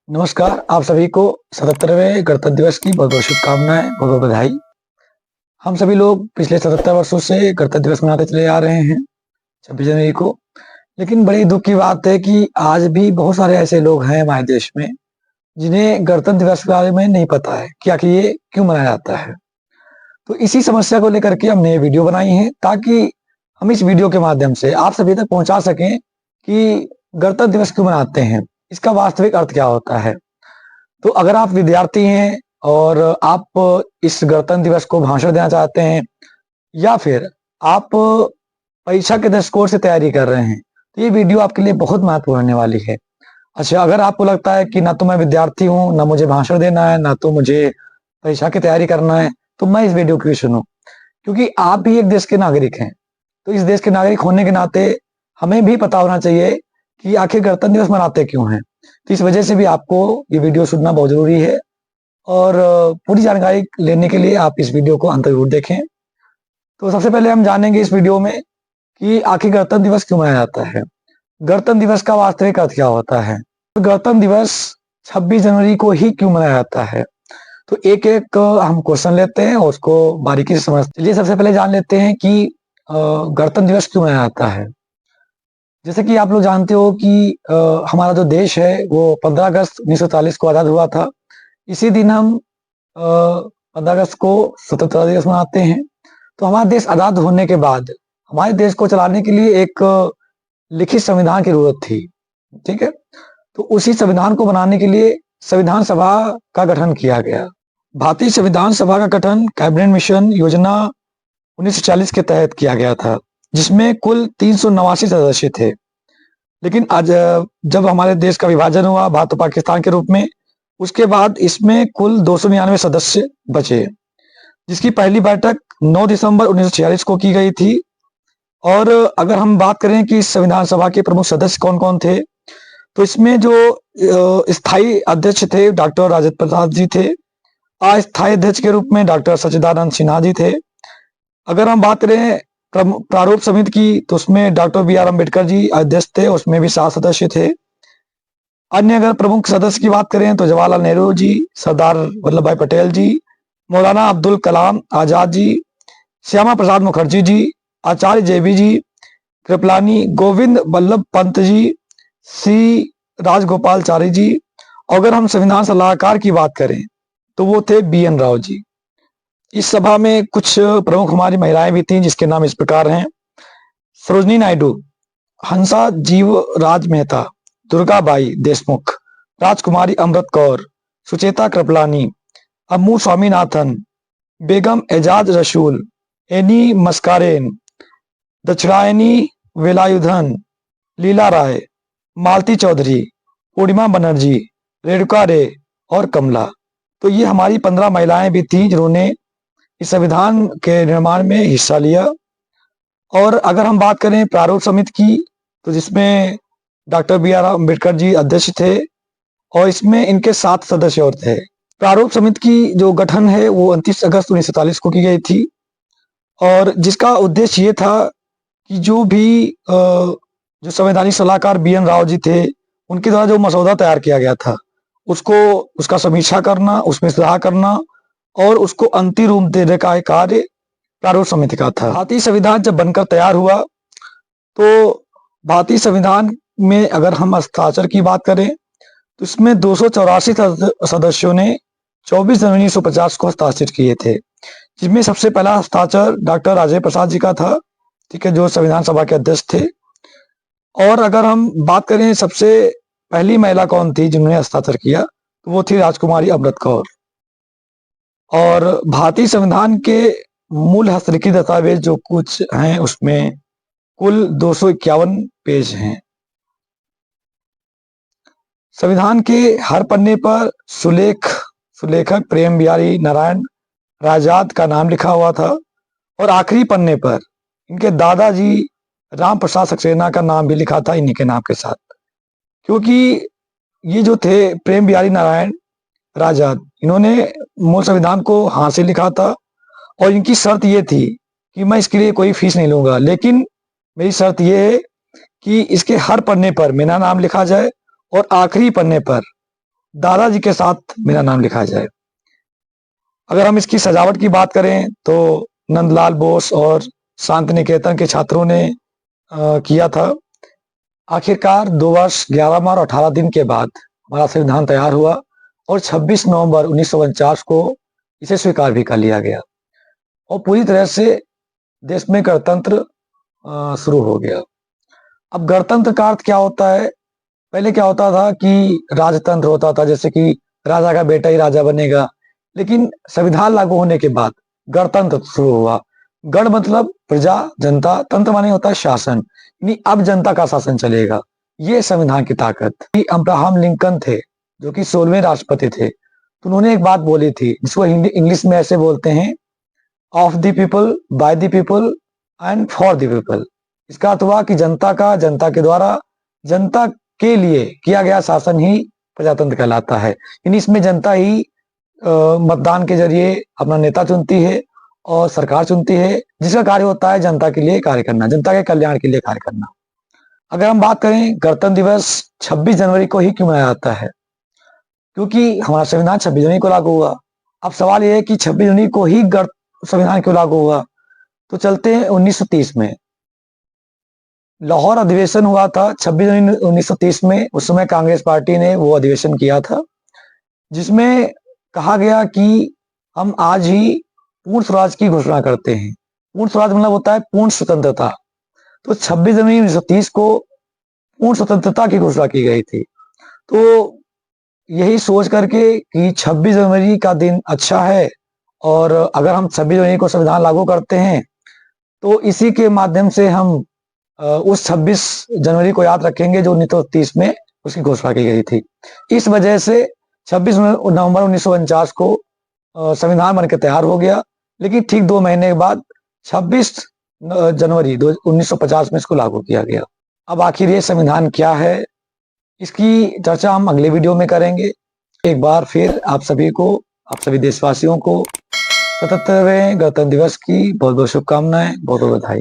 नमस्कार, आप सभी को 77वें गणतंत्र दिवस की बहुत-बहुत शुभकामनाएँ, बहुत-बहुत बधाई। हम सभी लोग पिछले 77 वर्षों से गणतंत्र दिवस मनाते चले आ रहे हैं, 26 जनवरी को। लेकिन बड़ी दुःख की बात है कि आज भी बहुत सारे ऐसे लोग हैं हमारे देश में, जिन्हें गणतंत्र दिवस के बारे में नहीं पता है कि आखिर ये क्यों मनाया जाता है। तो इसी समस्या को लेकर के हमने ये वीडियो बनाई है, ताकि हम इस वीडियो के माध्यम से आप सभी तक पहुँचा सकें कि गणतंत्र दिवस क्यों मनाते हैं, इसका वास्तविक अर्थ क्या होता है। तो अगर आप विद्यार्थी हैं और आप इस गणतंत्र दिवस को भाषण देना चाहते हैं या फिर आप परीक्षा के दृष्टिकोण से तैयारी कर रहे हैं, तो ये वीडियो आपके लिए बहुत महत्वपूर्ण होने वाली है। अच्छा, अगर आपको लगता है कि ना तो मैं विद्यार्थी हूँ, ना मुझे भाषण देना है, ना तो मुझे परीक्षा की तैयारी करना है, तो मैं इस वीडियो क्यों सुनूँ? क्योंकि आप भी एक देश के नागरिक हैं। तो इस देश के नागरिक होने के नाते हमें भी पता होना चाहिए कि आखिर गणतंत्र दिवस मनाते क्यों हैं। तो इस वजह से भी आपको ये वीडियो सुनना बहुत ज़रूरी है और पूरी जानकारी लेने के लिए आप इस वीडियो को अंत तक ज़रूर देखें। तो सबसे पहले हम जानेंगे इस वीडियो में कि आखिर गणतंत्र दिवस क्यों मनाया जाता है? गणतंत्र दिवस का वास्तविक अर्थ क्या होता है? तो गणतंत्र दिवस 26 जनवरी को ही क्यों मनाया जाता है? तो एक-एक हम क्वेश्चन लेते हैं और उसको बारीकी से समझते हैं। चलिए सबसे पहले जान लेते हैं कि गणतंत्र दिवस क्यों मनाया जाता है? जैसे कि आप लोग जानते हो कि हमारा जो देश है वो 15 अगस्त 1940 को आज़ाद हुआ था। इसी दिन हम 15 अगस्त को स्वतंत्रता दिवस मनाते हैं। तो हमारा देश आज़ाद होने के बाद हमारे देश को चलाने के लिए एक लिखित संविधान की ज़रूरत थी, ठीक है? तो उसी संविधान को बनाने के लिए संविधान सभा का गठन किया गया। भारतीय संविधान सभा का गठन कैबिनेट मिशन योजना 1940 के तहत किया गया था, जिसमें कुल 389 सदस्य थे। लेकिन आज जब हमारे देश का विभाजन हुआ भारत और पाकिस्तान के रूप में, उसके बाद इसमें कुल 299 सदस्य बचे, जिसकी पहली बैठक 9 दिसंबर 1946 को की गई थी। और अगर हम बात करें कि संविधान सभा के प्रमुख सदस्य कौन-कौन थे, तो इसमें जो स्थायी अध्यक्ष थे डॉक्टर राजेंद्र प्रसाद जी थे, अस्थायी अध्यक्ष के रूप में डॉक्टर सच्चिदानंद सिन्हा जी थे। अगर हम बात करें प्रारूप समिति की, तो उसमें doctor B are Ambedkar ji अध्यक्ष थे, उसमें भी 7 सदस्य थे। अन्य अगर प्रमुख सदस्य की बात करें तो जवाहरलाल नेहरू जी, सरदार वल्लभ भाई पटेल जी, मौलाना अब्दुल कलाम आजाद जी, श्यामा प्रसाद मुखर्जी जी, आचार्य जेबी जी, कृपलानी, गोविंद बल्लभ पंत जी, सी राजगोपालचारी जी। अगर हम संविधान सलाहकार की बात करें तो वो थे बी एन राव जी। इस सभा में कुछ प्रमुख हमारी महिलाएं भी थीं, जिसके नाम इस प्रकार हैं: सरोजनी नायडू, हंसा जीवराज मेहता, दुर्गाबाई देशमुख, राजकुमारी अमृत कौर, सुचेता कृपलानी, अम्मू स्वामीनाथन, बेगम एजाज रसूल, एनी मस्कारेन, दक्षिणायनी वेलायुधन, लीला राय, मालती चौधरी, पूर्णिमा बनर्जी, रेणुका रे और कमला। तो ये हमारी 15 महिलाएं भी थीं जिन्होंने इस संविधान के निर्माण में हिस्सा लिया। और अगर हम बात करें प्रारूप समिति की, तो जिसमें doctor B are Ambedkar ji अध्यक्ष थे और इसमें इनके 7 सदस्य और थे। प्रारूप समिति की जो गठन है वो 29 अगस्त 1947 को की गई थी और जिसका उद्देश्य ये था कि जो भी जो संवैधानिक सलाहकार बी एन राव जी थे, उनके द्वारा जो मसौदा तैयार किया गया था, उसको उसका समीक्षा करना, उसमें सुधार करना और उसको अंतिम रूप देने का कार्य प्रारूप समिति का था। भारतीय संविधान जब बनकर तैयार हुआ, तो भारतीय संविधान में अगर हम हस्ताक्षर की बात करें, तो इसमें 284 सदस्यों ने 24 जनवरी 1950 को हस्ताक्षर किए थे, जिसमें सबसे पहला हस्ताक्षर डॉक्टर राजेंद्र प्रसाद जी का था, ठीक है, जो संविधान सभा के अध्यक्ष थे। और अगर हम बात करें सबसे पहली महिला कौन थी जिन्होंने हस्ताक्षर किया, तो वो थी राजकुमारी अमृत कौर। और भारतीय संविधान के मूल हस्तलिखित दस्तावेज जो कुछ हैं, उसमें कुल 251 पेज हैं। संविधान के हर पन्ने पर सुलेखक प्रेम बिहारी नारायण आजाद का नाम लिखा हुआ था और आखिरी पन्ने पर इनके दादाजी राम प्रसाद सक्सेना का नाम भी लिखा था इन्हीं के नाम के साथ, क्योंकि ये जो थे प्रेम बिहारी नारायण आजाद, इन्होंने मूल संविधान को हाथ से लिखा था और इनकी शर्त ये थी कि मैं इसके लिए कोई फीस नहीं लूंगा, लेकिन मेरी शर्त ये है कि इसके हर पन्ने पर मेरा नाम लिखा जाए और आखिरी पन्ने पर दादाजी के साथ मेरा नाम लिखा जाए। अगर हम इसकी सजावट की बात करें तो नंदलाल बोस और शांति निकेतन के छात्रों ने किया था। आखिरकार 2 वर्ष 11 माह और 18 दिन के बाद हमारा संविधान तैयार हुआ और 26 नवंबर 1949 को इसे स्वीकार भी कर लिया गया और पूरी तरह से देश में गणतंत्र शुरू हो गया। अब गणतंत्र का अर्थ क्या होता है? पहले क्या होता था कि राजतंत्र होता था, जैसे कि राजा का बेटा ही राजा बनेगा, लेकिन संविधान लागू होने के बाद गणतंत्र शुरू हुआ। गण मतलब प्रजा, जनता, तंत्र माने होता है शासन, यानी अब जनता का शासन चलेगा। ये संविधान की ताकत। अब्राहम लिंकन थे जो कि 16वें राष्ट्रपति थे, तो उन्होंने एक बात बोली थी जिसको हिंदी इंग्लिश में ऐसे बोलते हैं, of the people, by the people and for the people. इसका अर्थ हुआ कि जनता का, जनता के द्वारा, जनता के लिए किया गया शासन ही प्रजातंत्र कहलाता है। यानी इसमें जनता ही मतदान के जरिए अपना नेता चुनती है और सरकार चुनती है, जिसका कार्य होता है जनता के लिए कार्य करना, जनता के कल्याण के लिए कार्य करना। अगर हम बात करें गणतंत्र दिवस 26 जनवरी को ही क्यों मनाया जाता है, क्योंकि हमारा संविधान 26 जनवरी को लागू हुआ। अब सवाल यह है कि 26 जनवरी को ही संविधान क्यों लागू हुआ? तो चलते हैं 1930 में। लाहौर अधिवेशन हुआ था 26 जनवरी 1930 में। उस समय कांग्रेस पार्टी ने वो अधिवेशन किया था जिसमें कहा गया कि हम आज ही पूर्ण स्वराज की घोषणा करते हैं। पूर्ण स्वराज मतलब होता है पूर्ण स्वतंत्रता। तो 26 जनवरी 1930 को पूर्ण स्वतंत्रता की घोषणा की गई थी। तो यही सोच करके कि 26 जनवरी का दिन अच्छा है और अगर हम 26 जनवरी को संविधान लागू करते हैं तो इसी के माध्यम से हम उस 26 जनवरी को याद रखेंगे जो 1930 में उसकी घोषणा की गई थी। इस वजह से 26 नवंबर 1949 को संविधान बनकर तैयार हो गया, लेकिन ठीक 2 महीने के बाद 26 जनवरी 1950 में इसको लागू किया गया। अब आखिर ये संविधान क्या है, इसकी चर्चा हम अगले वीडियो में करेंगे। एक बार फिर आप सभी देशवासियों को 77वें गणतंत्र दिवस की बहुत बहुत शुभकामनाएं, बहुत बहुत बधाई।